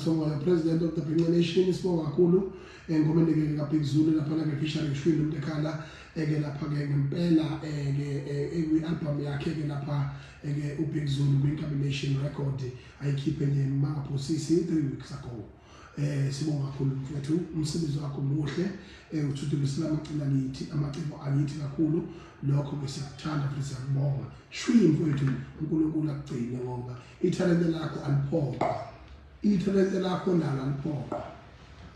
Songoya, President of the Bhinqa Nation, isibonga kakhulu ngomendekeli kaBig Zulu lapha ke Fisher Ngishwini umtekhala eke lapha ke ngempela ke album yakhe ke lapha ke uBig Zulu Bhinqa Nation record ayikhiphe nje mangaphosisi 3 weeks ago. Sibonga kakhulu mfethu, umsebenzi wakho muhle uthuthukisela amaciko akithi kakhulu, lokho ke siyakuthanda futhi siyakubonga. Shwi mfethu, uNkulunkulu akugcine ngoba ithalente lakho aliphoqa. Ithalente lakho nalo aliphoqa.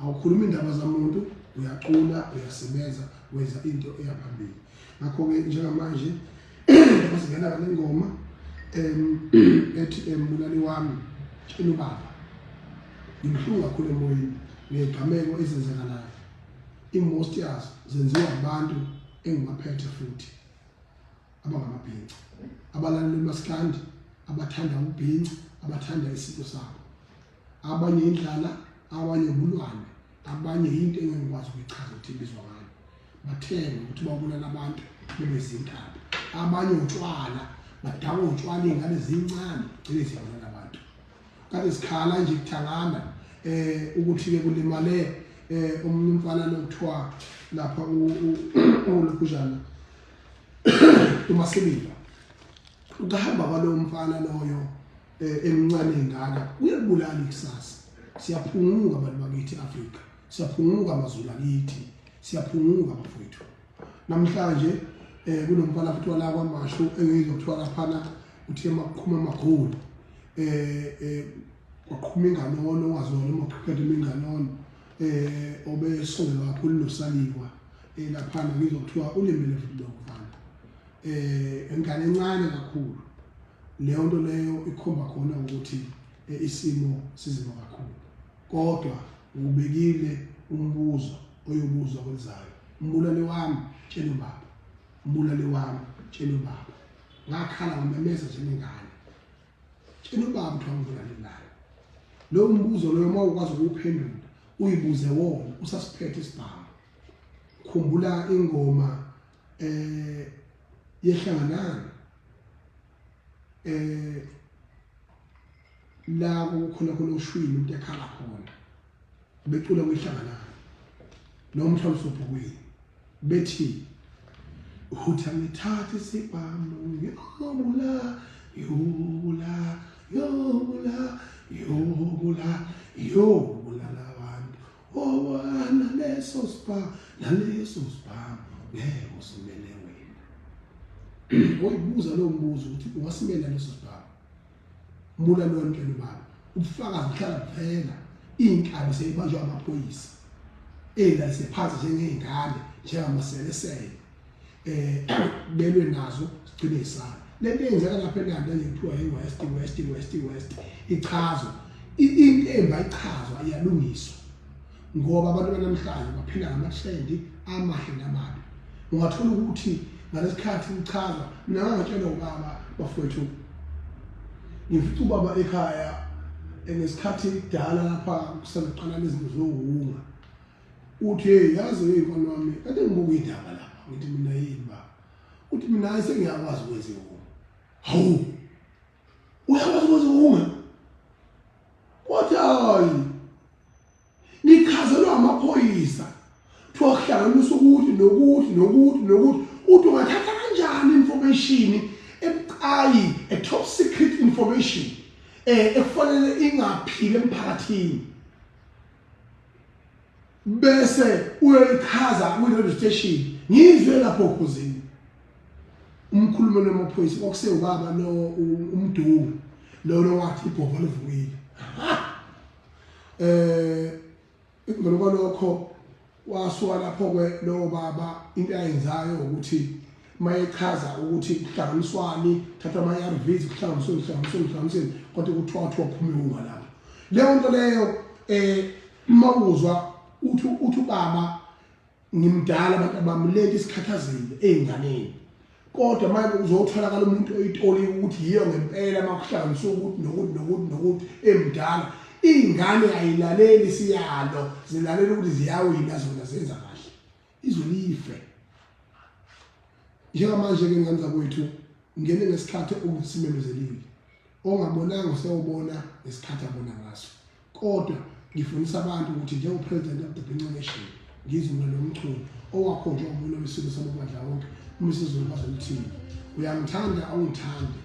Awukhuluma indaba zamuntu, uyaqula, uyasebenza, wenza into eyaphambili. Ngakho ke njengamanje masingena kale ngoma ethi mbulali wami tshela ubaba. Ngimhlungu kakhulu emoyeni ngegameko ezenzekalayo. Most yazo zenziwa abantu engibaphethe futhi abangamabhinqa, abalaleli maskandi, abathanda ubhinqa, abathanda isiko sabo. Abanye indlala, abanye ubulwane, abanye into engikwazi ukuyichaza ukuthi ibizwa ngani. Bathenga ukuthi babulala abantu bebezinkabi. Abanye utshwala, badaka utshwala ingane zincane gcine zibulala abantu. Kade sikhala nje kuthangana ukuthi ke kulimale omunye umfana lokuthiwa lapha uLokhuzana uMasibila. Ukahamba kwalo mfana loyo emncane engaka uyabulala ikusasa. Siyaphunguka abantu bakithi Afrika, siyaphunguka amaZulu akithi, siyaphunguka bafowethu. Namhlanje kunomfana futhi wala kwaMashu engizokuthiwa laphana uthi emakhuma amakhulu waqhuma inganono ongazona amacricket inganono obesongela kakhulu noSalikwa laphana ngizokuthiwa ulimele futhi lokufana engane encane kakhulu. Leyo nto leyo ikhomba khona ukuthi isimo sizima kakhulu, kodwa ubekile umbuzo oyobuzwa kwezayo. Mbulali wami tshela ubaba, mbulali wami tshela ubaba. Ngakhala ngimemeza njengengane, tshela ubaba ukuthi angibulalilayo. Lo mbuzo loyo uma ukwazi ukuphendula uyibuze wona usasiphethe isibhamu. Khumbula ingoma yehlanganana la kukhona uShwini umuntu ekhala khona becula kwehlanganana nomthwalo sobhukwini bethi uthi angithathe isibhamu ngiyobula yobula yobula yobula yobula labantu owana leso sibhamu naleso sibhamu ngeke usimele wena. Oyibuza lo mbuzo ukuthi ungasimela leso sibhamu. Mbula lo ntweni baba ubufakazi buhlala kuphela inkabi seyibanjwa amaphoyisa elase phansi njengengane njengamaselesele belwe nazo sigcine isana. Lento eyenzeka lapha eNanda ngikuthiwa yiWest ichazo into ichazwa iyalungiswa ngoba abantu banamhlanje baphila ngamathrendi amahle namabi. Ungathola ukuthi ngalesikhathi uchaza mina ngangitshela ubaba bafowethu ngifuna ubaba ekhaya ngesikhathi kudala lapha kusaqala izinto zohunga uthi hey yazi ingane wami kade ngibuka indaba lapha ngithi mina yini baba uthi mina sengiyakwazi ukwenza ihunga. Hawu uyakwazi ukwenza ihunga? Wathi hayi nikhazelwa amaphoyisa kuhlanganisa ukuthi nokuthi uthi ungathatha kanjani information ebucayi top secret information efanele ingaphile emphakathini bese uyoyichaza ku-radio station ngizwe lapho khuzini umkhulumeli wamaphoyisa kwakusewubaba no umdungu lo wathi ibhobo livukile ngoba lokho wasuka lapho ke lo baba into ayenzayo ukuthi mayechaza ukuthi kuhlanganiswani thatha ama-ARVs kuhlanganisweni kodwa kuthiwa waphume ihunga lapho. Leyo nto leyo mawuzwa uthi ubaba ngimdala abantu abamleti isikhathazile ey'nganeni, kodwa manje uzotholakala umuntu oyitoli ukuthi yiyo ngempela makuhlanganiswa ukuthi nokuthi emdala iy'ngane ayilaleli siyalo zilalela ukuthi ziyawina zona zenza kahle izolife. Njengamanje ke ngani zakwethu ngene ngesikhathi ukuthi simemezelile ongabonanga usewubona ngesikhathi abona ngaso, kodwa ngifundisa abantu ukuthi njengo president of the Bhinqa Nation ngizumela nomculo owakho nje umuntu wesizwe samabandla wonke umsizwe bazoluthini uyangithanda awungithandi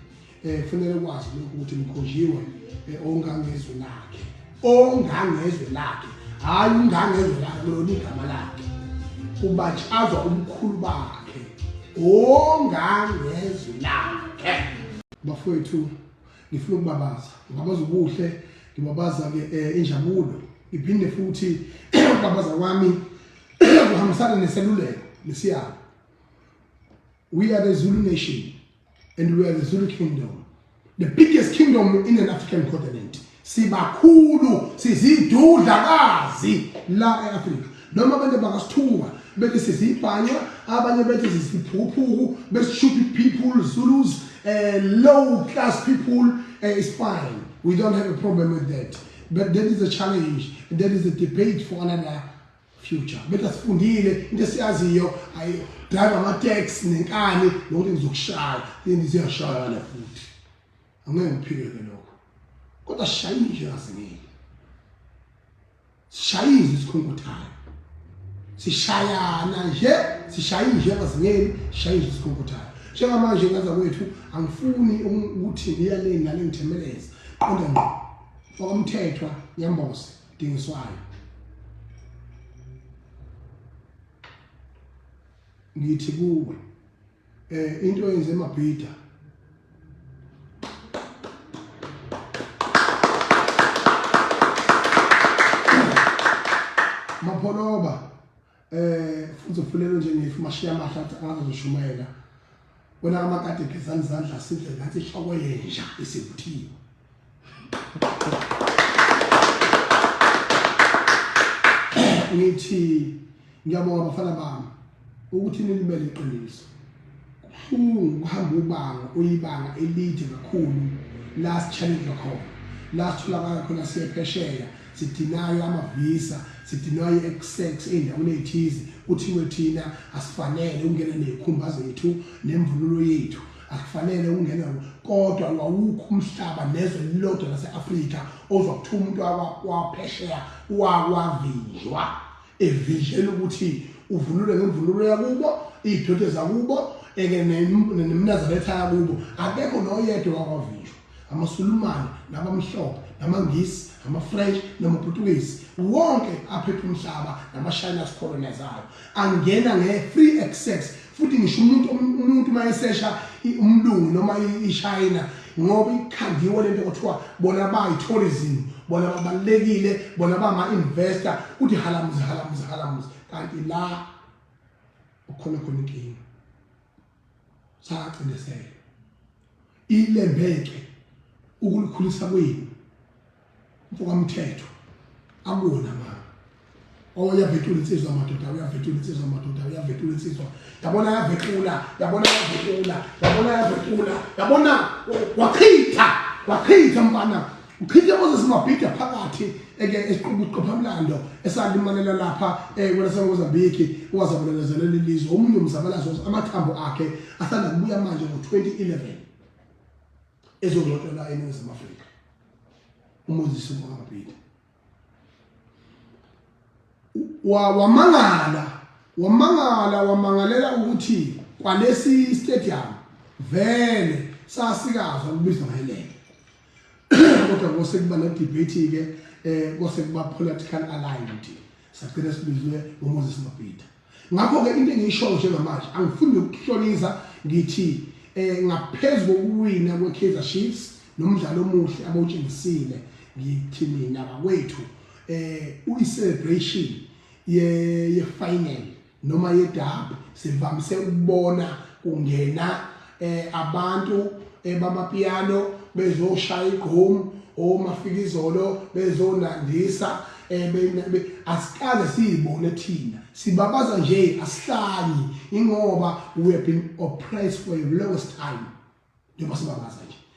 kufanele kwazi ukuthi mkhonjiwe ongangezwe lakhe hayi ungangezwe lakhe lo igama lakhe ubachazwa umkhulu bakhe ongangezwe lakhe bafowethu ngifuna ukubabaza ngabaza ubuhle ngibabaza ke injabulo iphinde futhi ukubabaza kwami kuhambisana neseluleko lesiyalo. We are the Zulu nation and we are the Zulu kingdom, the biggest kingdom in an African continent. Sibakhulu sizidudlakazi la eAfrika noma abantu bakasithuka bethi sizibhanya abanye bethi siziphuphuku bethi stupid people Zulus low class people is fine. We don't have a problem with that, but that is a challenge and that is a debate for another future. Better sifundile into siyaziyo ayi drive ama-taxi nenkani nokuthi ngizokushaya ngiziyashayana futhi angeke ngiphike lokho kodwa sishayile nje ngazingile sishayile isikhongothayo sishayana nje sishayile nje ngazingile sishayile isikhongothayo njengamanje ngaza kwethu angifuni ukuthi ngiyale ngale ngthemeleza qonda ngqo okumthethwa yambose dingiswayo ngithi kuwe into yenze emabhida mapholoba futhi ufulele nje ngifumashiya amahlathi angazoshumayela wena amakade gezani izandla sidle ngathi ishoko yenja isivuthiwe ngithi ngiyabonga abafana bami ukuthi nilimele iqiniso kuhamba ubanga uyibanga elide kakhulu last challenge khona last tholakala khona siyephesheya sidinayo amavisa sidinayo i-access endaweni ethize kuthiwe thina asifanele ungena nezikhumba zethu nemvunulo yethu akufanele ungena kodwa awukho umhlaba nezwe lilodwa lase-Afrika ozokuthiwa umuntu waphesheya wavinjwa evinjela ukuthi uvunule ngemvunulo yakubo idoda zakubo nemnazaretha yakubo akekho noyedwa wakwavinjwa amaSulumane nabamhlophe namangisi ama-French namaPortuguese wonke aphethe umhlaba nama-Chinese colonizayo angena nge-free access futhi ngisho umuntu mayesesha umlungu noma iChina ngoba ikhandiwe lento kuthiwa bona bayi-tourism bona babalekile bona bama-investor uthi halamuzi kanti la ukhona inkinga sacindezela ilembeke ukulikhulisa kwenu mfokamthetho akuna mama oyavetula insizwa amadoda uyavetula insizwa amadoda uyavetula insizwa yabona yabona wakhitha mfana ukhitha Moses Mabhida phakathi esiqhubaqhophamlando esalimalela lapha wena seMozambique wazabalezela lelizwe omunye umzabalazo amathambo akhe asanda kubuya manje ngo2011 ezongcwatshwa eNingizimu Afrika uMoses Mabhida wamangalela ukuthi kwalesi stadium vele sasikazwa kubizwa ngeLembe kodwa kose kuba ne debate ke kose kuba political alignment sagcina sibizwe uMoses Mabhida ngakho ke into engiyisho njengamanje angifuni ukuhlonisa ngithi ngaphezulu kokuwina kweKaizer Chiefs nomdlalo omuhle abawutshengisile ngithi mina bakwethu uyi-celebration ye-final noma ye-derby sivamise ukubona kungena abantu bamapiano bezoshaya igqomu omafikizolo bezonandisa asikaze siyibone thina sibabaza nje asihlanyi ingoba we have been oppressed for a longest time njengoba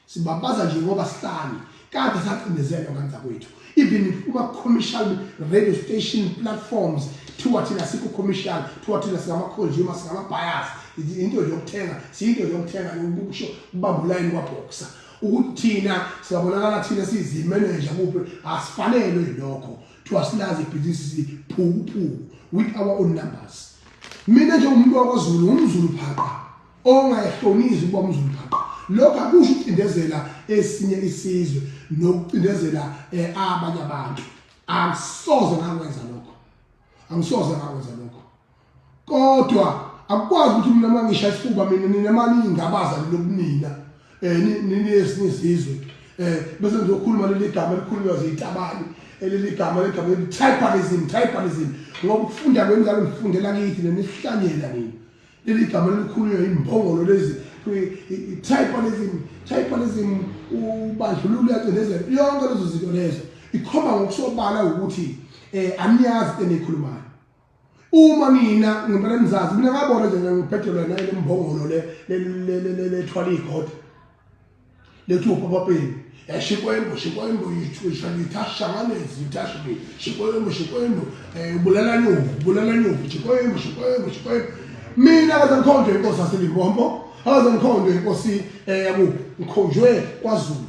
sibabaza nje ngoba sihlanyi kade sacindezelwa kanza kwethu even kuma-commercial radio station platforms thiwa thina sikho commercial thiwa thina singama-consumer singama-buyers into yokuthenga siyinto yokuthenga yokusho ubamba ulayini kwaBoxer ukuthi thina siyabonakala thina siyizimeneja kuphi asifanelwe lokho twasilazi ibhizinisi phuku with our own numbers. Mina nje umuntu wakwaZulu umZulu phaka ongayihlonisi ukuba umZulu phaka lokho akusho ukucindezela esinye isizwe nokucindezela abanye abantu. Angisoze ngakwenza lokho kodwa akwazi ukuthi mina mangisha isifuba mina ninemali ingabaza lokunina nini esizwe bese ngizokhuluma leli gama elikhulunywa zitabani leli gama elithi tribalism ngoba ukufunda kwenzalo ngifundela kithi nesihlanyela nini leli gama elikhulunywa imbongolo lezi tribalism ubandlululo yacindezela yonke lezo zinto lezo ikhomba ngokusobala ukuthi aniyazi enikhulumayo. Uma mina ngempela nizazi mina ngabona nje ngiphethelwe nayo lembongolo le thwala ikhodi lethu upapapeni shikwembo yithashanganezi yithashwe shikwembo bulala nyovu shikwembo mina akazangikhonjwe inkosi yaseLimpopo akazangikhonjwe inkosi yakuphi ngikhonjwe kwaZulu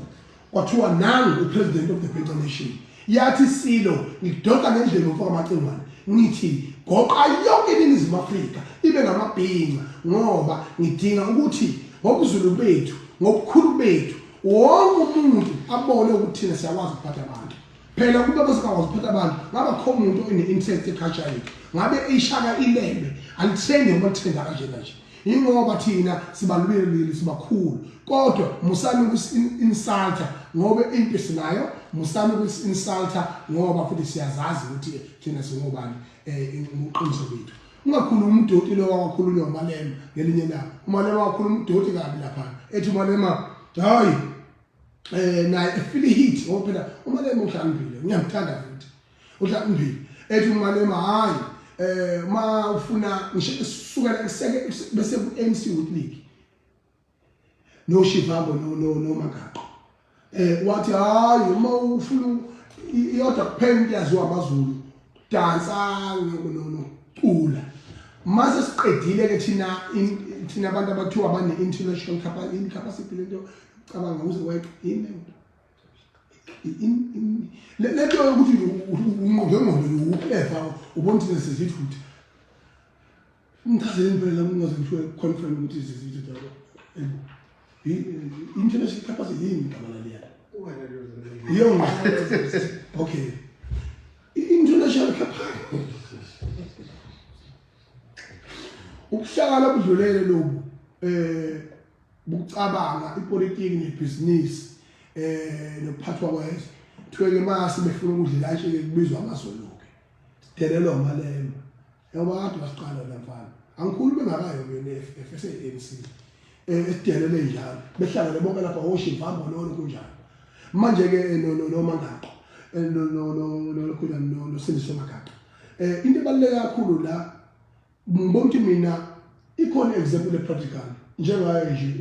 kwathiwa nangu upresident of the Bantu Nation yathi silo ngidoka ngendlela mfaka amacingwane ngithi goqa yonke iNingizimu Afrika ibe ngamabhinqa ngoba ngidinga ukuthi ngobuZulu bethu ngobukhulu bethu wonke umuntu abone ukuthi thina siyakwazi ukuphatha abantu. Phela kube besikwazi ukuphatha abantu ngabe khona umuntu one-interest eculture yethu ngabe ishaka ilembe alithenge ngoba lithenga kanjena nje ingoba thina sibalulekile sibakhulu kodwa musami ukuinsulta ngoba into sinayo musami ukuinsulta ngoba futhi siyazazi ukuthi thina singobani uqiniso bethu. Ungakhuluma umdoti lo wakhulunywa uMalema ngelinye la uMalema wakhuluma umdoti kabi lapha ethi uMalema hayi naye affiliate ngoba phela uMalema uhlambile ngiyamthanda futhi uhlambile ethi uMalema hayi ma ufuna ngisho sukela eseke bese ku-ANC Youth League no Shivambo no Magaqa wathi hayi uma ufuna iyodwa kuphela into yaziwa amaZulu dansa no cula mase siqedile ke thina abantu abathiwa bane international capacity lento cabanga uze wayeke lento ukuthi ngengqondo uphepha ubona ukuthi sesithuthi ngithazela impela ungaze ngithiwe confirm ukuthi sesithuthi international capacity yini igama laliya okay international capacity ukuhlakala budlulele lobu bucabanga ipolitiki nebusiness nophathwa kwezwe thweke mase befuna ukudlela nje kubizwa amazoloke sidelelwa uMalema yaba kade basiqala lapha angikhulumi ngakayo ngeFSA ANC esidelele njalo behlangane bonke lapha oShivambo nolo kunjalo manje ke no Magaqa no Sindiso Magaqa into ebaluleke kakhulu la ngibona mina ikhona example practical njengayo nje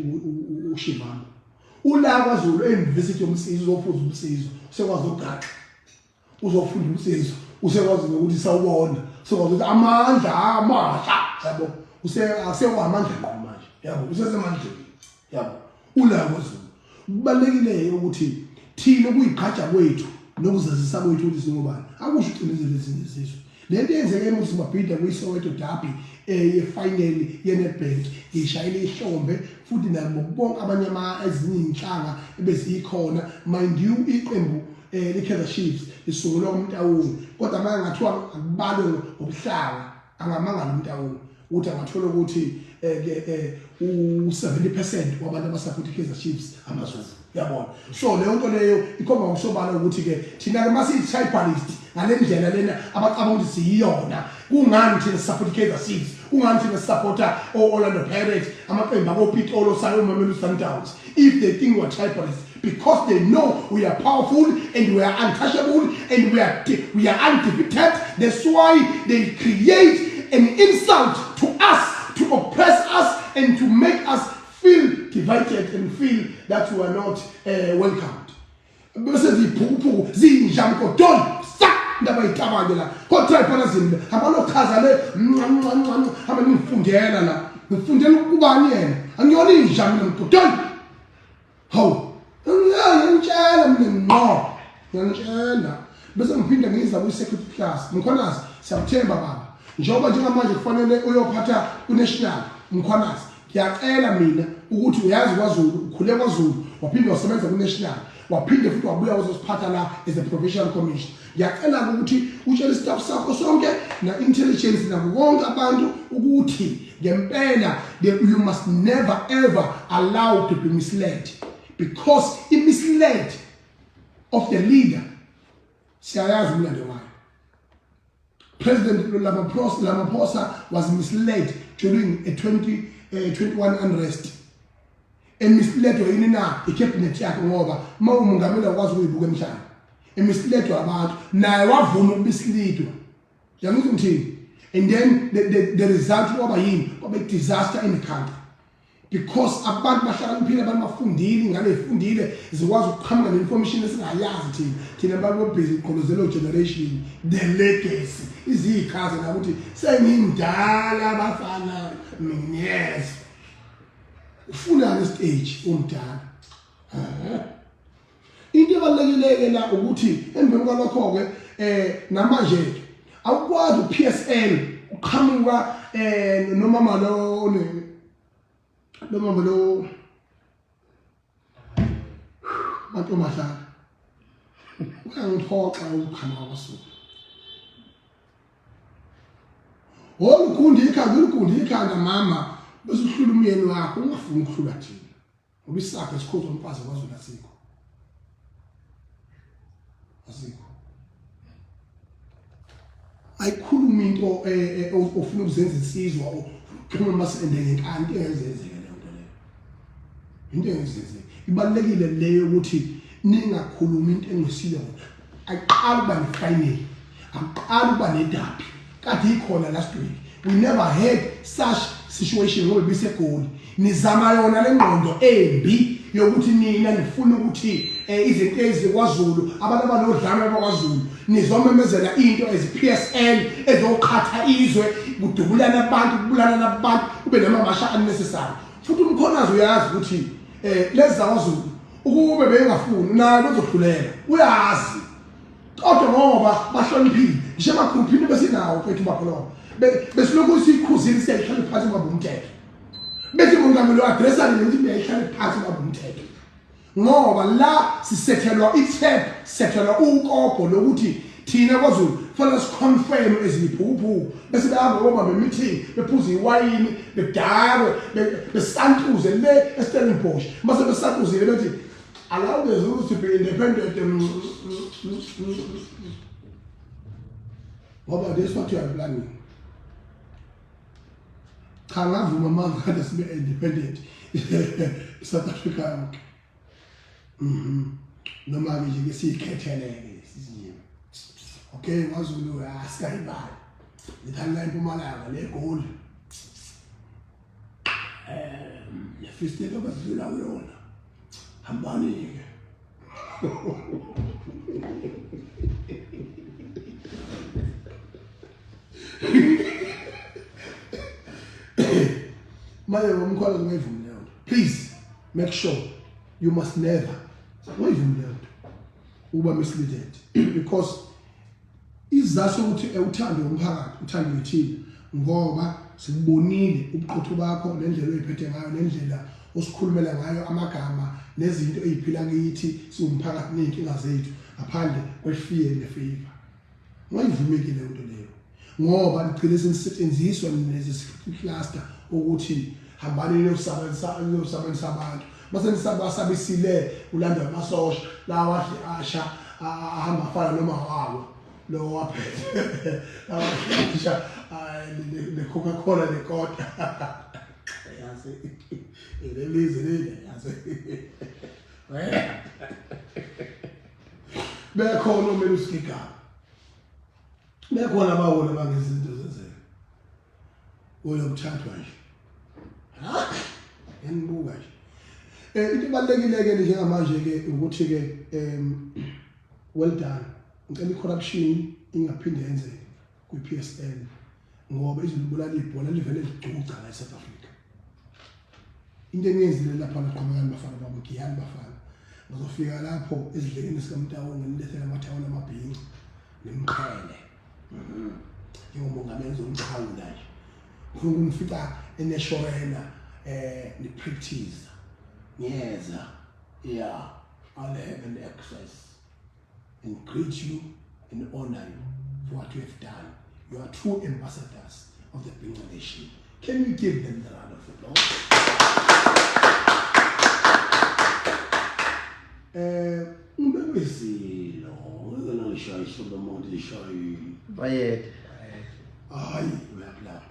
uShivambo ula kwaZulu eUniversity yomsizo uzofuza umsizo usekwazi ugaxa uzofunda umsizo usekwazi ukuthi sawubona sokwazi ukuthi amandla amasha yabo asekwaamandla manje yabo usesemandleni yabo ula kwaZulu kubalekile ukuthi thina kuyiqhaja kwethu nokuzazisa kwethu ukuthi singobani akusho ucinezele ezinye izizwe lento yenzeke eMozambique kuyiSoweto derby yefinal yeNedbank ishayile ihlombe futhi nabo bonke abanye ezinye inhlanga ebezikhona mind you iqembu leKaizer Chiefs lisungulwa uMtawuni kodwa manje ngathiwa akubalwe ngobuhlanga angamangala uMtawuni uthi angathola ukuthi u70% wabantu abasupport iKaizer Chiefs amaZulu yabona so leyo nto leyo ikhomba ngokusobala ukuthi ke thina ke masiyi-tribalist ngalendlela lena abacabanga ukuthi siyiyona kungani thina support iKaizer Chiefs kungani thina supporta Orlando Pirates amaqembu akoPitolo Mamelodi Sundowns if they think we are tribalist because they know we are powerful and we are untouchable and we are undefeated. That's why they create an insult to us, to oppress us and to make us feel divided and feel that we are not welcomed. Bese ziphuku zinjamko don sak ndaba itabane la ko tribalism abalochaza le hamba ngifundela la ngifundela ukubani yena angiyona injami nomdodon how ngiyangitshela mina ngiyangitshela bese ngiphinda ngiza ku-security class Mkhwanazi siyakuthemba baba njengoba njengamanje kufanele uyophatha ku-national Mkhwanazi ngiyacela mina ukuthi uyazi kwaZulu ukhule kwaZulu waphinde wasebenza ku-national waphinde futhi wabuya uzosiphatha la as a provincial commission ngiyacela ukuthi utshele istaff sakho sonke na-intelligence nabo bonke abantu ukuthi ngempela you must never ever allow to be misled because i-misled of the leader siyayazi umlando wayo. President Ramaphosa was misled during a 2021 unrest. Misled yini na icabinet yakhe ngoba mawumongameli akwazi ukuyibuka emhlanje. Misled abantu naye wavuma ukubislidwa. Yangizwa ngithini? And then the result waba yini? Waba disaster in the country. Because abantu bahlakaniphile abantu bafundile ngale ifundile zikwazi ukuqhamuka ne-information esingayazi thina abantu busy qolozelo generation the legacy izikhazi la ukuthi sengimdala abafana yes ufuna le stage umdala into ebalekile la ukuthi emveni kwalokho ke namanje awukwazi uPSL uqhamuka nomama lo Noma lo bantu mahlala uyangiphoxa ukukhama kwaSuku ukundi ikhanda mama bese uhlula umyeni wakho ungafuni ukuhlula thina ngoba isakhe sikhozwa umfazi kwaZulu asikho ayikhuluma into ofuna ukuzenza isizwa kuma masendenge kanti engezenzeke into engizizwe ibalekile leyo ukuthi ningakhuluma into engisile aqala uba nefinal aqala uba nedabi kade ikhona last week we never had such situation ngoba bisegoli nizama yona lengqondo embi yokuthi nina nifuna ukuthi izinto ezikwaZulu abantu abanodlame bakwaZulu nizomemezela into eziPSL ezoqhatha izwe kudubulana abantu kubulana nabantu kube namamasha unnecessary futhi umkhonazi uyazi ukuthi leza kwaZulu ukube bengafuni naye bezodlulela uyazi kodwa ngoba bahloniphile nje emagroupini besinawo mfethu bakholo besilokhu sikhuzile siyayihlala phansi kwabo umthetho bethi mongameli uaddressa ukuthi beyihlala phansi kwabo umthetho ngoba la sisethelwa itap sethelwa ukopho lokuthi thina kwaZulu kufanele siconfirm eziphuphu bese bahamba ngoba bemeeting bephuza iwayini bedakwe besantuze le eStellenbosch mase besantuzile bethi allow the Zulus to be independent ngoba this what you are planning khangavuma manje kade sibe independent South Africa noma ke siyikhethele sizime okay kwaZulu asikayibali lithanda impumalanga legoli yafistela bazula uyona hambani ke maye umkhwalo ngayivumela please make sure you must never wayivumela uba misleaded because izaso ukuthi uthando umphakathi uthando ethile ngoba sikubonile ubuqotho bakho nendlela oyiphethe ngayo nendlela osikhulumela ngayo amagama nezinto eziphila kithi siwumphakathi nezinkinga zethu ngaphandle kwefear nefavor wayivumekile into leyo ngoba ligcine senisetshenziswa lezi cluster ukuthi hambani niyosebenza abantu mase nisabasabisile ulanda amasosha lawa asha ahamba afana noma wawo lo waphethe awasha le Coca-Cola le kota yazi elelizwe leli yazi bekhona omele usikigaba bekhona abawona bangezinto zenzeka uyomthathwa nje yanibuka nje into ebalekile ke njengamanje ke ukuthi ke well done ngicela icorruption ingaphinde yenzeke kwi-PSL ngoba izilibulala ibhola livele licuca la eSouth Africa into engenzile lapha naqhubekani bafana babo ngiyani bafana ngizofika lapho ezidlekeni sikaMtawu ngilethele amathawula amabhinqa nimqhele njengomongameli zomchawu nje ufuna ukumfika eNeshorena ni practice ngiyeza yeah I'll have an access and greet you and honor you for what you have done. You are true ambassadors of the Bhinqa Nation. Can you give them the round of applause? Ubebezilo, ngeke ngishaye isonto umuntu lishaye. Bayede. Hayi, uyapla.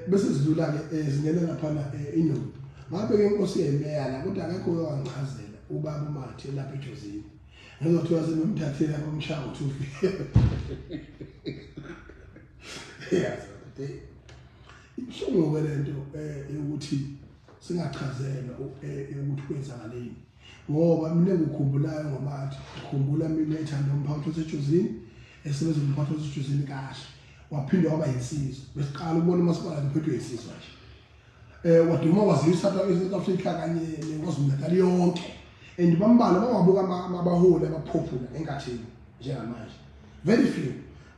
Bese sidlula ke zingena laphana iNombi. Ngabe ke inkosi yemeyala kodwa akekho oyangichazela ubaba uMathi lapha eJozini. Ngizothi wasemthathela komshawo uthi yes isho lento ukuthi singachazelwa ukuthi kwenzakaleni ngoba mina ngikhumbulayo ngobathi ngikhumbula mina ethanda umphathi waseJozini esebenza umphathi waseJozini kahle waphinde waba yinsizwa besiqala ukubona umasipala uphethwe yinsizwa nje waduma wazisa South Africa kanye neKwaZulu-Natal yonke and bambala bangabuka amabaholi abaphophula enkathini njengamanje very few.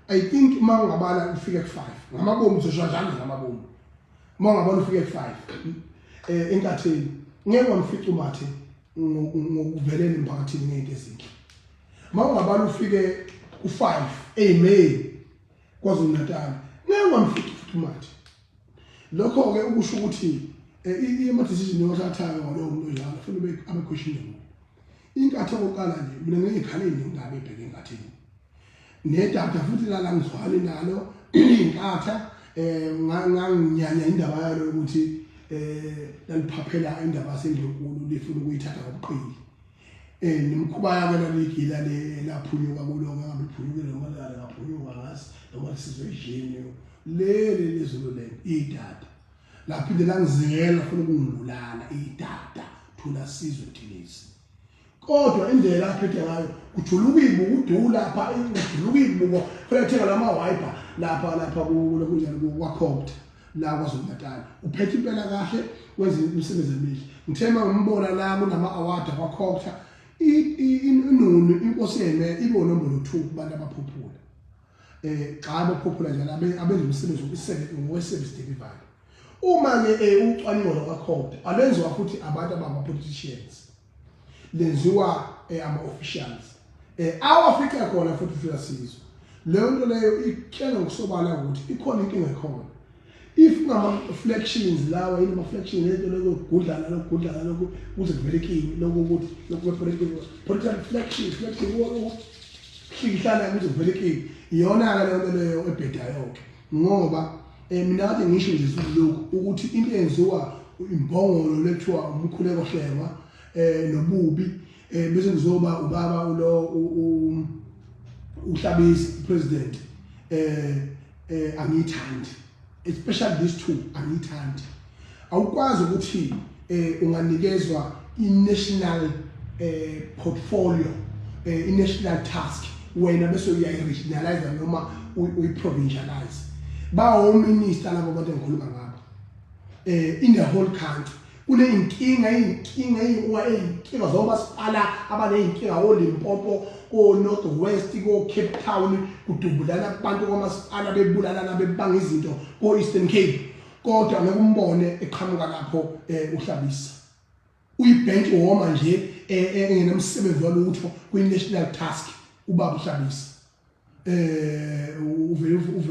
I think mangabala ufike ku5 ngamabomu zoshajana ngamabomu mangabala ufike ku5 enkathini ngeke wamfica uMathi ngokuvelele emphakathini ngeke ezinhle mangabala ufike ku5 eMay KwaZulu-Natal ngeke wamfica futhi uMathi lokho ke ukusho ukuthi ima decision yokuthathayo ngalo muntu njalo kufanele abe questionable inkathi oqala nje mina ngiyikhaleni ngabe ibheke enkathini nedata futhi la ngizwali nalo inkatha nganginyanya indaba yalo ukuthi laliphaphela indaba yaseNdlonkulu lifuna ukuyithatha ngobuqili nimkhuba yake laligila laphunyuka kuloko ngabe iphunyukile noma laphunyuka ngasi noma sizojini leli lezulu le idata laphinde langizingela funa ukungibulala idata thula sizwe thilisi kodwa indlela aphethe ngayo kujuluka ibuku udula lapha ujuluka ibuku kufanele thenga lama wiper lapha kunjani kwakhokta la KwaZulu-Natal uphethe impela kahle wenza umsebenzi emihle ngithema ngimbona la kunama award kwakhokta inunu inkosi yeme ibo nombolo 2 kubantu abaphophula xa abaphophula njalo abenza umsebenzi ngowe-service delivery uma ke ucwaningo lwakhokta alenziwa futhi abantu abama-politicians lenziwa ama-officials awafika khona futhi ufika sizwe leyo nto leyo ikutshela ngokusobala ukuthi ikhona inkinga ekhona if ngama-flections lawa yini ama-flections lento lokugudlana lokho kuze kuvele kingi lokho ukuthi political flexion hlikihlala kuze kuvele kingi iyona-ke leyo nto leyo ebhedayo-ke ngoba mina kade ngisho nje lokhu ukuthi into eyenziwa imbongolo lethiwa umkhuleko hlengwa nobubi bese kuzoba ubaba lo uHlabisi president angithandi especially these two angithandi awukwazi ukuthi unganikezwa i-national portfolio i-national task wena bese uyayi-regionalize noma uyi-provincialize bawo minister labo bantu engikhuluma ngabo in the whole country kule inkinga zomasipala abaneyinkinga oLimpopo North West ko Cape Town kudubulana abantu kwamasipala bebulalana bebanga izinto ko Eastern Cape kodwa ngekumbone eqhamuka lapho uHlabisa uyibench woma nje engenomsebenzi walutho kwi-national task ubaba uHlabisa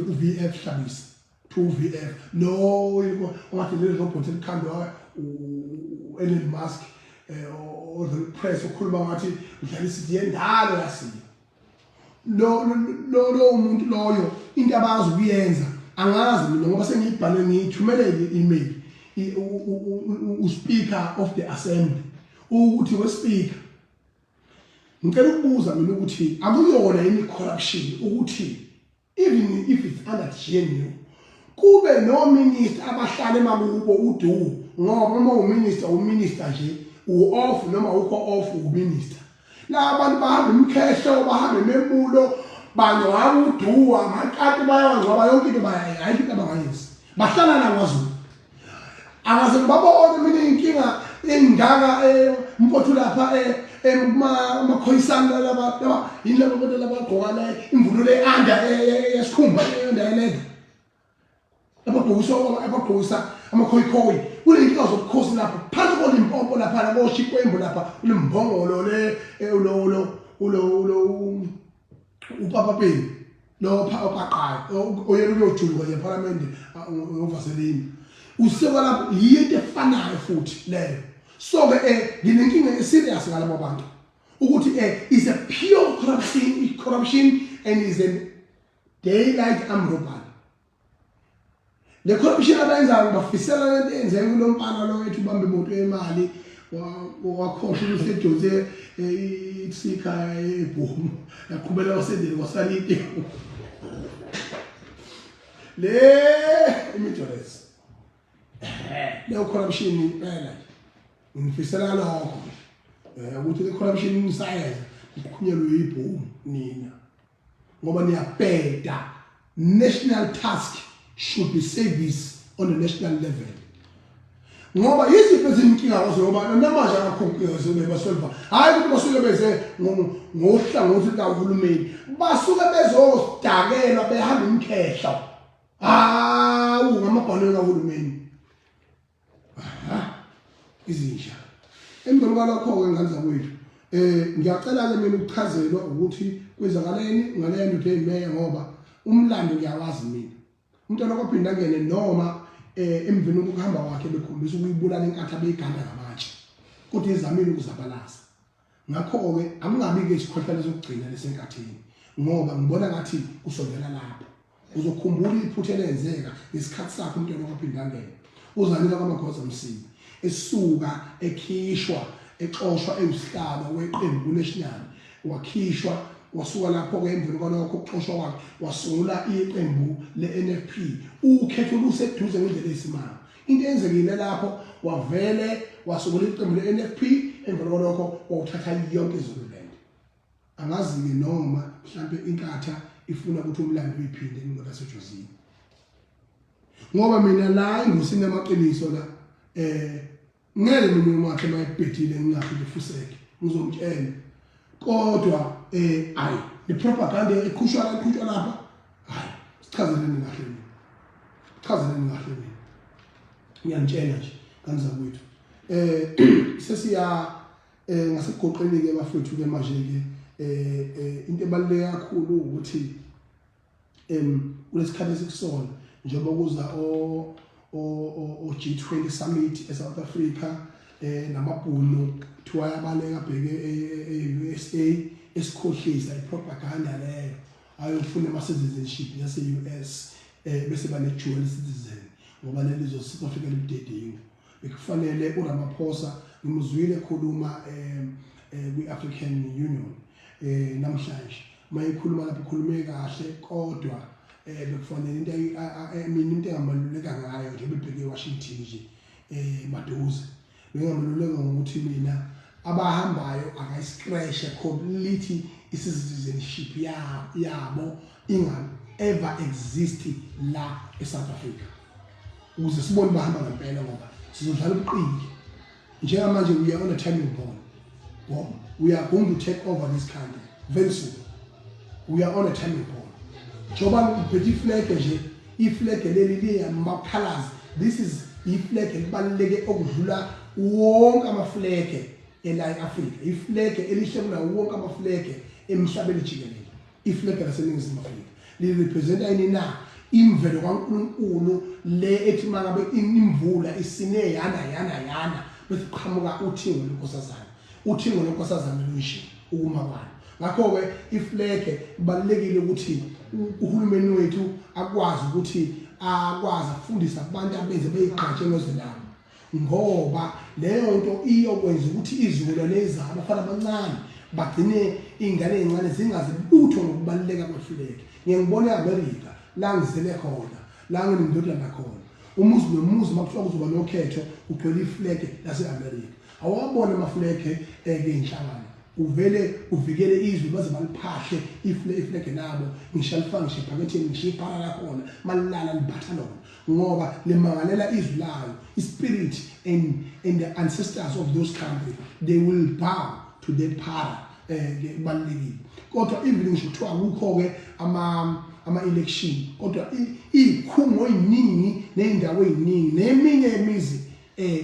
uVF Hlabisa 2VF no ungathi lezi robot elikhandwa Elon Musk or the press ukhuluma ngathi uDlalisa yendalo yasiya lo umuntu loyo into abazi ukuyenza angazi mina ngoba sengiyibhale ngithumelele i-email uSpeaker of the Assembly ukuthi weSpeaker ngicela ukubuza mina ukuthi akuyona yini corruption ukuthi even if it's under GNU kube no minister abahlala emakubo uDu ngoba uma uminister nje u-off noma ukho off uminister la abantu bahamba imkhehlo bahamba ememulo bangcwaba uDu amakati bayangcwaba yonke into bayayikho into abangayenzi bahlala la kwaZulu akaze babone mina inkinga engaka mpothu lapha makhoyisana laba yilabo abantu labagqoka la imvunulo eanda yesikhumba eanda abagqokisa amakhoyikhoyi kunenkinga zobukhosi lapha phansi kolimpopo lapha laboShikwembu lapha ulimbongolo lo upapa Peni lo phaqayo oyena uyojulwa eParliament ngovaselini useka lapho yinto efanayo futhi leyo so ke nginenkinga serious ngalabo bantu ukuthi is a pure corruption and is a daylight amrobal le corruption abayenzayo bafisela lento enzeke kulompana lo wethu ubambe imoto yemali wakhohlwa usedoze isika ebhomu yaqhubela wasendele kwasalite le imijoresi le corruption impela ngifisela lokho ukuthi le corruption isayenza ikhunyelwe yibhomu nina ngoba niyabheda national task should be service on a national level ngoba yiziphi izinkinga ngoba namanje akakhonkezi bebasolva hayi ukuthi basuke beze ngohlangothi kahulumeni basuke bezosidakelwa behamba imkhehlo ngamabhalwe kahulumeni izinja emveni kwalokho ke ngani zakwethu ngiyacela ke mina ukuchazelwa ukuthi kwenzakaleni ngale nto eyimeya ngoba umlando ngiyawazi mina umuntu lokophinda angene noma emveni kokuhamba wakhe bekhombisa ukuyibulala inkatha beyiganda ngamatshe kodwa izamile ukuzabalaza ngakho ke akungabi ke isikhohlelo sokugcina lesenkatheni ngoba ngibona ngathi usondela lapho uzokhumbula iphutha elenzeka ngesikhathi sakhe umuntu lokophinda angene uzanika kwaMaghoza Msini esuka ekhishwa exoshwa emhlaba weqembu national wakhishwa wasuka lapho ke emveni kwalokho ukuxoshwa kwakhe wasungula iqembu leNFP ukhetho luseduze ngendlela esimanga into eyenzekile lapho wavele wasungula iqembu leNFP emveni kwalokho wawuthatha yonke iZululand angazi ke noma mhlambe inkatha ifuna ukuthi umlando uyiphinde ngolaseJozini ngoba mina la ingusini yamaqiniso la ngeke mina wakhe mayibhedile ngingafike fuseke ngizomtshela kodwa ayi ni propaganda ekhushwa lapha hayi sichazeleni kahle mina ngiyantshela nje kanza kwethu sesiya ngasegoqeni ke bafethu ke manje ke into ebaluleke kakhulu ukuthi kulesikhathi esikusona njengoba kuza o G20 summit eSouth Africa namabhunu kuthiwa yabaleka bheke eUSA esikhohlisa ipropaganda leyo ayofuna ama-citizenship yase-US bese bane-dual citizen ngoba leli South Africa libudedengu bekufanele uRamaphosa ngimuzwile ekhuluma kwi-African Union namhlanje mayikhuluma lapho ikhulume kahle kodwa bekufanele into engabaluleka ngayo nje bebheke eWashington nje maduze bengabaluleka ngokuthi mina abahambayo akayiscratch completely i-citizenship yabo ever exist la eSouth Africa ukuze sibone bahamba ngempela ngoba sizodlala ubuqili njengamanje we are on a turning point we are going to take over this country very soon we are on a turning point njoba ngiphethe iflag nje iflag leli liyamaphalazi this is iflag elibaluleke okudlula wonke amaflege ela eAfrika iflag elihle kuna wonke amaflege emhlabeni jikelele iflag laseNingizimu Afrika lirepresenta ini na imvelo kaNkulunkulu le ethi mangabe imvula isine yana bese qhamuka uthingo lenkosazana luyishi ukuma kwalo ngakho ke iflag ibalekile ukuthi uhulumeni wethu akwazi ukuthi akwazi ukufundisa abantu abenze beyiqhatshe ngezindaba ngoba leyo nto iyokwenza ukuthi izukulwane ezabo abafana abancane bagcine ingane ezincane zingazi lutho ngokubaluleka kweflag ngiyangibona eAmerica la ngizele khona la nginindodana khona umuzi nomuzi makuthiwa kuzoba nokhetho ugcwele iflag laseAmerica awabona amaflag ke inhlangano uvele uvikele izwi baze baliphahle iflege nabo ngishalifanga ngishiphaketheni ngishiphala la khona malilala libatha lona ngoba lemangalela izwi layo ispirit and the ancestors of those countries they will bow to that power kubalekile kodwa even ngisho kuthiwa akukho ke ama election kodwa ikhungo eziningi nendawo eziningi neminye imizi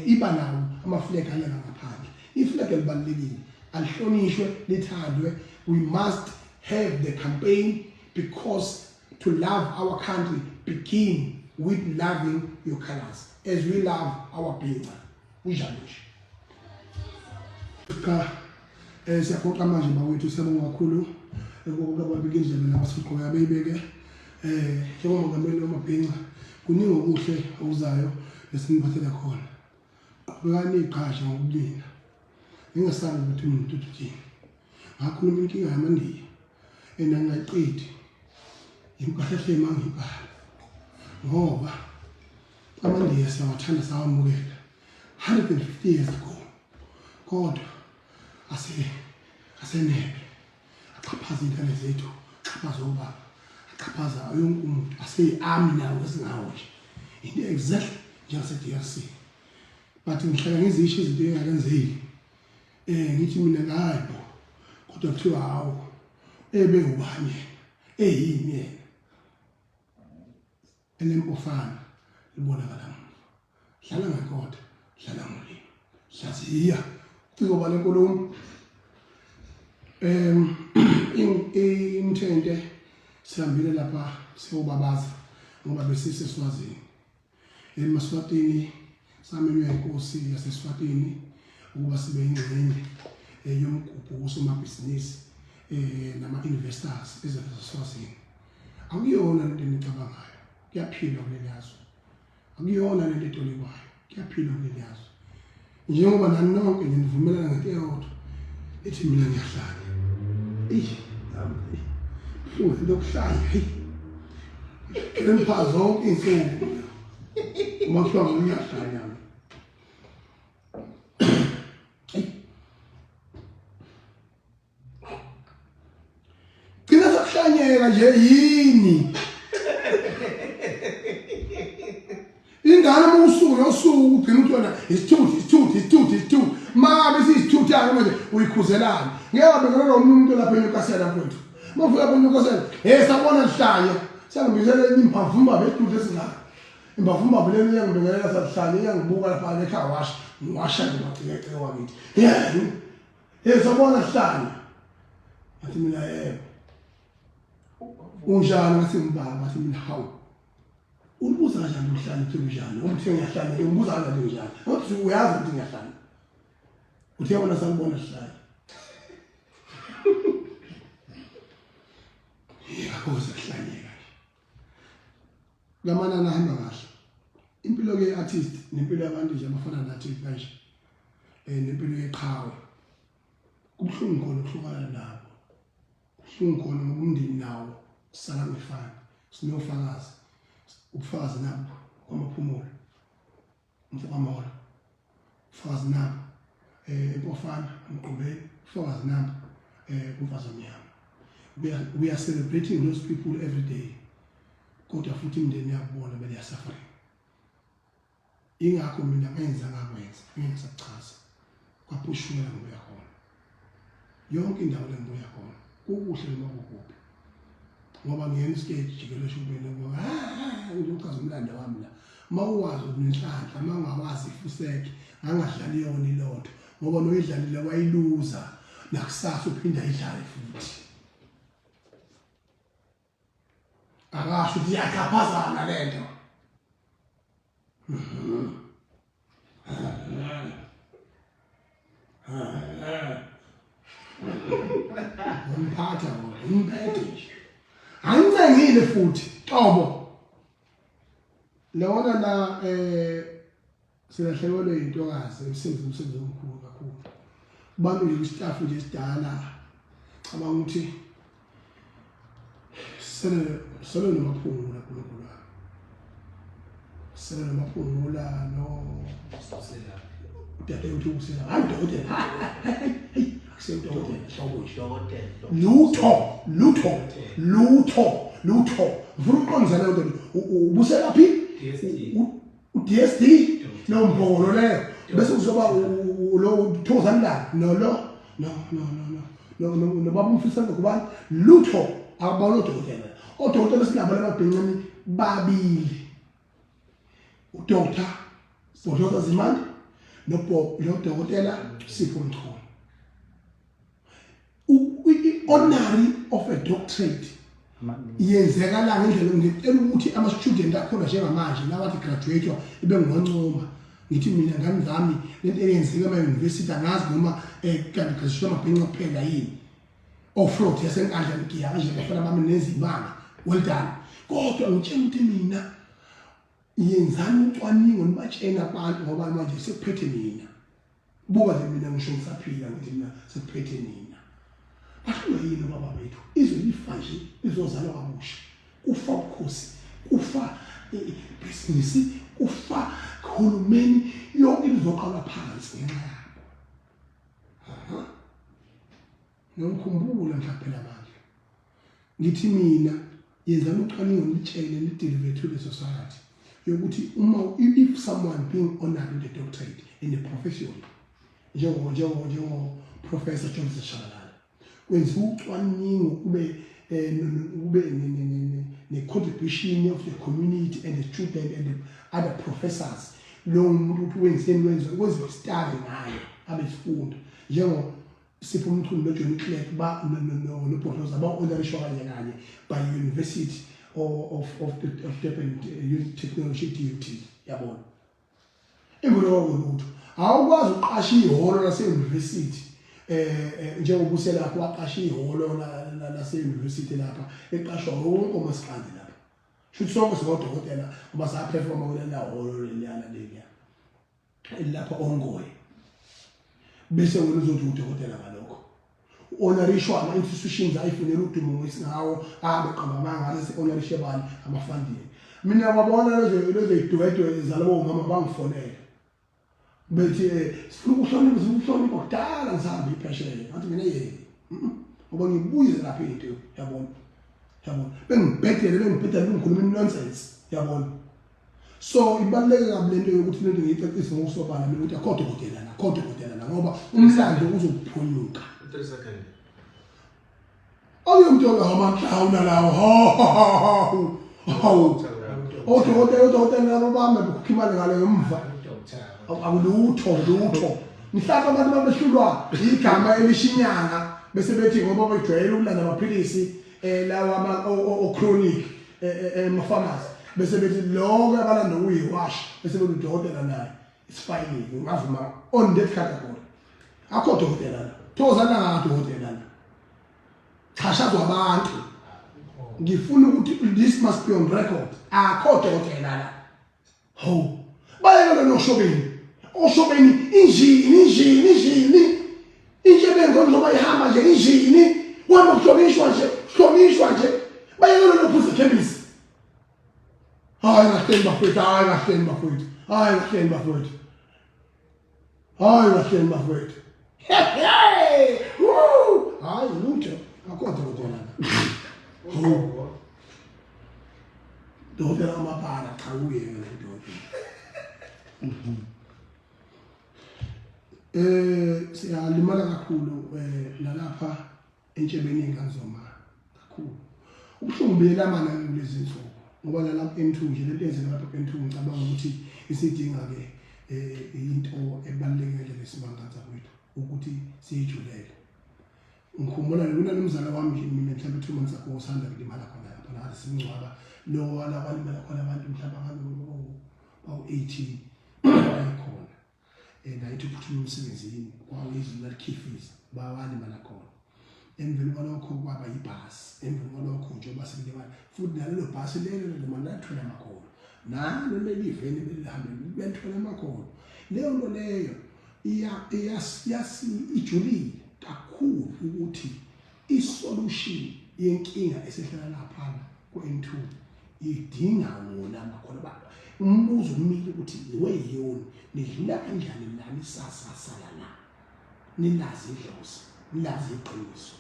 iba nawo amaflege alala ngaphandle iflege libalekile alihlonishwe lithandwe we must have the campaign because to love our country begin with loving your colors as we love our people unjalo nje siyaphoqa manje bawethu siyabonga kakhulu ngoba babike indlela nabasiqoya bayibeke njengomongameli wamabhinqa kuningi okuhle okuzayo lesiniphathele khona qhubekani iqhaza ngokulina ngingasazi ukuthi umuntu uthini ngakhuluma inkinga yamandiya enangayiqedi impahla emangibhala ngoba amandiya siyawathanda sawamukela 150 years ago kodwa asenebe aqhaphaza ingane zethu aqhaphaza obaba aqhaphaza yonke umuntu aseyiami nawo esingawo nje into exactly njengase-DRC but ngihlala ngizisho izinto engakenzeki ngithi mina ngayibo kodwa kuthiwa hawo ebe ubani eyini yena enempofana libonakala hlala ngekhoda hlala ngolimi hlaziya kuzoba lenkulumo imthente sihambile lapha siyobabaza ngoba besise Swazini eMaswatini samenywe inkosi yaseSwatini ukuba sibe ingxenye yomgubho usomabhizinisi nama-investors ezaseSwazini akuyona lento enicabangayo kuyaphilwa kuleli yazwe akuyona lento etolekwayo kuyaphilwa kuleli yazwe njengoba nani nonke nivumelana ngento eyodwa ethi mina ngiyahlanya lokuhlanya empha zonke insuku uma kuthiwa ngiyahlanya gcina sakuhlanyeka nje yini ingane uma usuku nosuku ugcina uthi wena isithuthi ma bese isithuthi yakho manje uyikhuzelana ngeke bekele lo muntu lapha eNyukasela mfowethu mafika lapha eNyukasela sabona lihlanya siyangibizela imphavumba bethu lesingaka imphavumba vele iyangibingelela sahlanya iyangibuka lapha ekhaya ngiwasha ngibaceke wakithi sabona lihlanya athi mina yebo unjani ngathi ngibaba athi mina hawu ubuza kanjani umhlanje uthi unjani ukuthi ngiyahlanya ngibuza kanjani njani ngoba uyazi ukuthi ngiyahlanya uthi yabona sanibona sihlaya yakho sihlanyeka lamanana ahamba kahle impilo ke artist nempilo yabantu nje abafana nathi kanje nempilo yeqhawe kubuhlungu khona ukuhlukana nabo kubuhlungu khona ngoba umndeni nawo sala ngifana sinofakazi ubufakazi nabo kwamaphumulo umfakamola ubufakazi nabo enkofana umqubeni ubufakazi nabo kumfazi omnyama we are celebrating those people every day kodwa futhi imindeni yakubona bele yasuffering ingakho mina ngenza ngakwenza ngisachaza kwaphushula ngoba khona yonke indawo lengibuya khona kukuhle noma kukubi ngoba ngiyena isikeji jikele shubeni ngoba ngizochaza umlando wami la mawuwazi ukunhlanhla mangawazi ifuseke angadlali yona ilotho ngoba noyidlalile wayiluza nakusasa uphinda idlale futhi akasho ukuthi iyaxhaphazana lento umphatha umphethe angicengile futhi qobo lona la silahlekelwe intokazi umsebenzi omkhulu kakhulu abantu nje istaff nje sidala cabanga ukuthi sele nomaphungula kuNkulunkulu sele nomaphungula no sela udade uthi usela hayi udade lutho ufuna uqondisa leyo nto ubuselaphi DSD nombolo leyo bese kuzoba lo Thokozani la no baba umfisa ngokubantu lutho abona odokotela sinabo lababhinqani babili uDr. Bodloza Zimande nodokotela Sipho Mthweni. Ordinary of a doctorate yenzeka la ngendlela ngicela ukuthi ama student akhona njengamanje labathi graduate ibe ngoncoma ngithi mina ngani zami lento eyenzeka ema university angazi noma kanti graduate amabhinqa kuphela yini offroad yasenkandla ngiya kanje bafana bami nezibanga well done kodwa ngitshela ukuthi mina yenzani ucwaningo nibatshena abantu ngoba manje sekuphethe mina buka nje mina ngisho ngisaphila ngithi mina sekuphethe nina bahamba yini baba bethu izwe lifa nje izozalwa kabusha ufa ukhosi ufa business ufa uhulumeni yonke izoqala phansi ngenxa yabo ngikhumbula mhlawumbe manje ngithi mina yenzani ucwaningo nitshele nideliver to the society yokuthi uma if someone being honored with a doctorate in a profession njengo Professor Johnson Shabalala kwenziwa ucwaningo kube ne contribution of the community and the student and the other professors lo muntu wenzeni kwenziwa study ngayo abesifunda njengo Sipho Mthweni noJohn Clark ba no Bodloza ba honorishwa kanye by University of Durban Technology DUT yabona ingolo lutho awukwazi uqasha ihholo lase university njengoba lapho waqasha ihholo lase university lapha eqashwa wonke umasikandi lapha shuthi sonke sikodokotela ngoba saphefoma kulela hholo leliyana leya lapha ongoye bese wena uzothi udokotela ngalokho honorishwa ama institutions ayifunela udumo ngesingawo abeqabanga ngase honorishe bani abafundini mina babona lezo idwedwe zalabo mama bangifonela bethi sifuna ukuhlonipha kudala ngisahambe iphesheya ngathi mina yini ngoba ngibuyize lapha into yabona bengibhedele ngikhuluma nonsense yabona so ibaluleke kabi lento yokuthi lento ngiyicacise ngokusobala mina ukuthi akho dokotela la ngoba umlando uzokuphunyuka 3 seconds awuyomthola amanhlawuna lawo odokotela nobama ukukhimana ngale ngemva akulutho nihlaka abantu babehlulwa igama elishinyanga bese bethi ngoba bejwayele ukulanda amaphilisi lawa chronic pharmacy bese bethi lokho abalanda ukuyiwash bese bethi udokotela naye isifayile ngavuma on that category akho dokotela la Thokozani ngathi udokotela la chashazwa abantu ngifuna ukuthi this must be on record akho dokotela la ho bayelo noshobeni oshobeni injini injebe ngoba ihamba nje injini wama kuhlonishwa nje bayelo nophuza chemist hayi ngahleni bafowethu hey woo hayi lutho akho dokotela dokotela amapala cha uye dokotela siyalimala kakhulu nalapha entshebeni yenkazoma kakhulu ubuhlungu belamana kulezi nsuku ngoba lapha enthunje lento ezela lapha enthunje ngicabanga ukuthi isidinga ke into ebalulekile lesimangata kwethu ukuthi siyijulele ngikhumbula kunalomzala wami mina mhlawumbe 2 months ago usanda kulimala khona lapha la simncwaba lo wala kwalimala khona abantu mhlawumbe bawu-18 khona nayithi uphuthuma umsebenzini kwawezula likhifisa bawalimala khona emveni kwalokho kwaba yibhasi emveni kwalokho njengoba sekulimala futhi nalelo bhasi lelo limanathola amakhono nalo leli veni belihambe benthola amakhono leyo nto leyo ijulile kakhulu ukuthi isolution yenkinga esihlala lapha ku-N2 idinga wona amakhono baba umbuzo umile ukuthi weyiyona nidlula kanjani nani sasasala la nilazi idlozi lazi iqiniso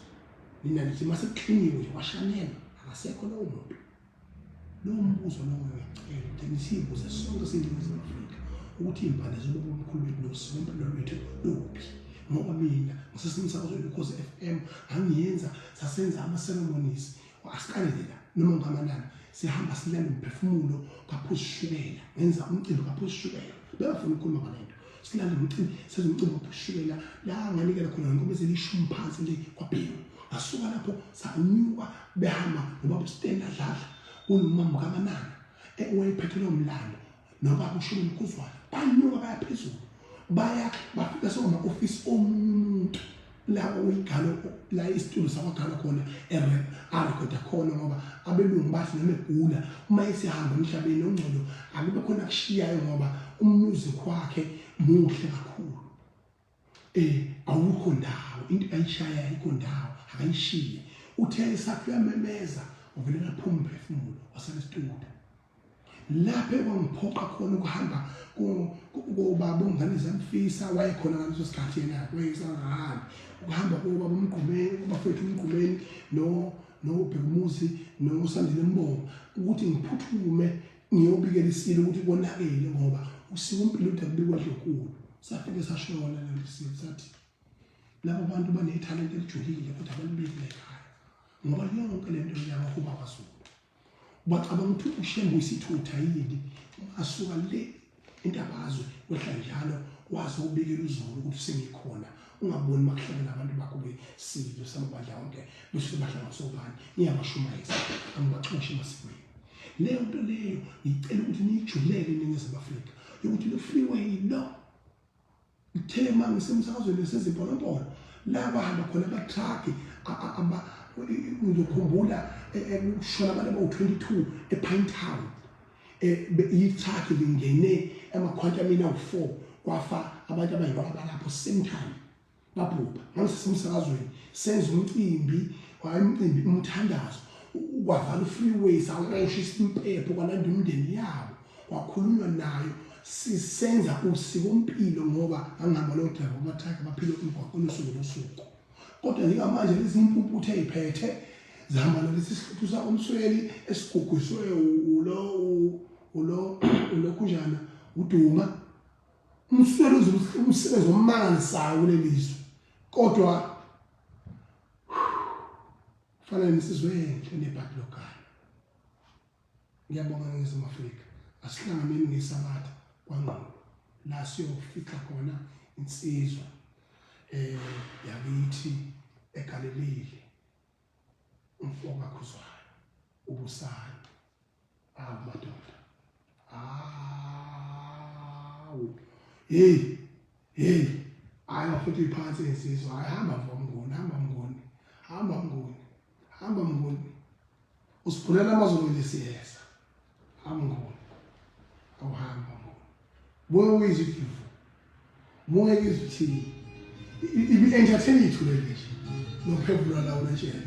nina nithi masekukliniwe nje washanela akasekho lowo muntu lo mbuzo lo ngiyacela ukuthi nisibuze sonke siNingizimu Afrika ukuthi impande zobo omkhulu bethu nosiko lwethu luphi ngoba mina ngisesimsakazweni because FM angiyenza sasenza ama ceremonies asikanela noma ngamanani sihamba silanda umphefumulo kaphuzu shukela ngenza umcimbi kaphuzu shukela bafuna ukukhuluma ngalento silanda umcimbi sezumcimbi kaphuzu shukela la nganikela khona ngomezeli ishumi phansi le kwabhemu asuka lapho sanyuka behamba ngoba uStenda Dladla umama kaManana owayephethe lo mlando noba uShulu Mkhuzwana banyuka bayaphezulu bafika soma office omuntu la uyigalo la isitulo sakwagala khona arekoda khona ngoba abelungu bathi noma egula uma esihamba emhlabeni ongcolo akube khona kushiyayo ngoba umusic wakhe muhle kakhulu awukho ndawo into ayishaya ayikho ndawo akayishiye uthe sakhe uyamemeza uvele laphuma umphefumulo wasale studio lapho kwangiphoqa khona ukuhamba kubaba ongane zamfisa wayekhona ngaleso sikhathi yena wayesangahambi ukuhamba kubaba umgqumeni bafethu umgqumeni nobhekumuzi noSandile Mbongo ukuthi ngiphuthume ngiyobikela isilo ukuthi konakele ngoba usiko impilo ukuthi akubikwa dlokhulu safike sashona lesilo sathi labo bantu banethalente elijulile kodwa abalibikile ekhaya ngoba yonke lento yabahuba kwaZulu bacabanga ukuthi uShembe isithutha yini asuka le intabazwe wehla njalo wazi ukubikela uZulu ukuthi sengikhona ungaboni makuhlangana abantu bakho besizwe samabandla onke bese bahlanga sobani iyabashumayisa angibaxoshi emasikweni leyo nto leyo ngicela ukuthi niyijulele eNingizimu Afrika ukuthi lo freeway lo ithema ngisemsakazweni sezimponompolo la bahamba khona abatruck ngizokhumbula ukushona abantu abawu-22 ePine Town itruck lingene amakhwantamini awu-4 kwafa abantu abayingoba balapho same time babhubha ngangisesemsakazweni senza umcimbi umthandazo kwavala u-freeway sawusha isimpepho kwalanda umndeni yabo kwakhulunywa nayo sisenza usiko mpilo ngoba angihamba lo driver abathatha baphile umgwaqo nosuku nosuku kodwa njengamanje lezi impumputhe eziphethe zihamba nalesi sihluthu sakomsweli esiguguswe ulo kunjana uDuma umsweli umsebenzi omangasayo kulelizwe kodwa fanele nisizwe enhle nebhadlokana ngiyabonga ngeNingizimu Afrika asihlanganeni ngesabatha kwangqondo la siyofika khona insizwa yakithi eGalileli umfoka Khuzwayo ubusana madoda hayi futhi iphansi insizwa hamba mngoni usiphulela amazulu lesiyeza amngoni awuhamba boye uyizifivu boye izithi ibi entertain ithule nje nophevula lawo letshela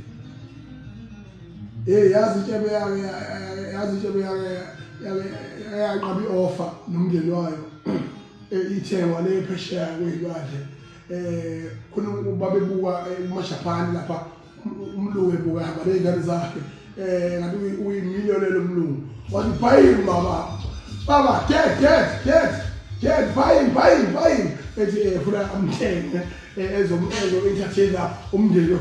yazi itshebe yaqaba ioffer nomndeni wayo ithengwa le phesheya kwezilwandle khona babebuka eMashapani lapha umlungu ebuka hamba nezingane zakhe ngathi uyimiliyoni lomlungu wathi buying baba get buying ethi funa amthenge ezo entertainer umndeni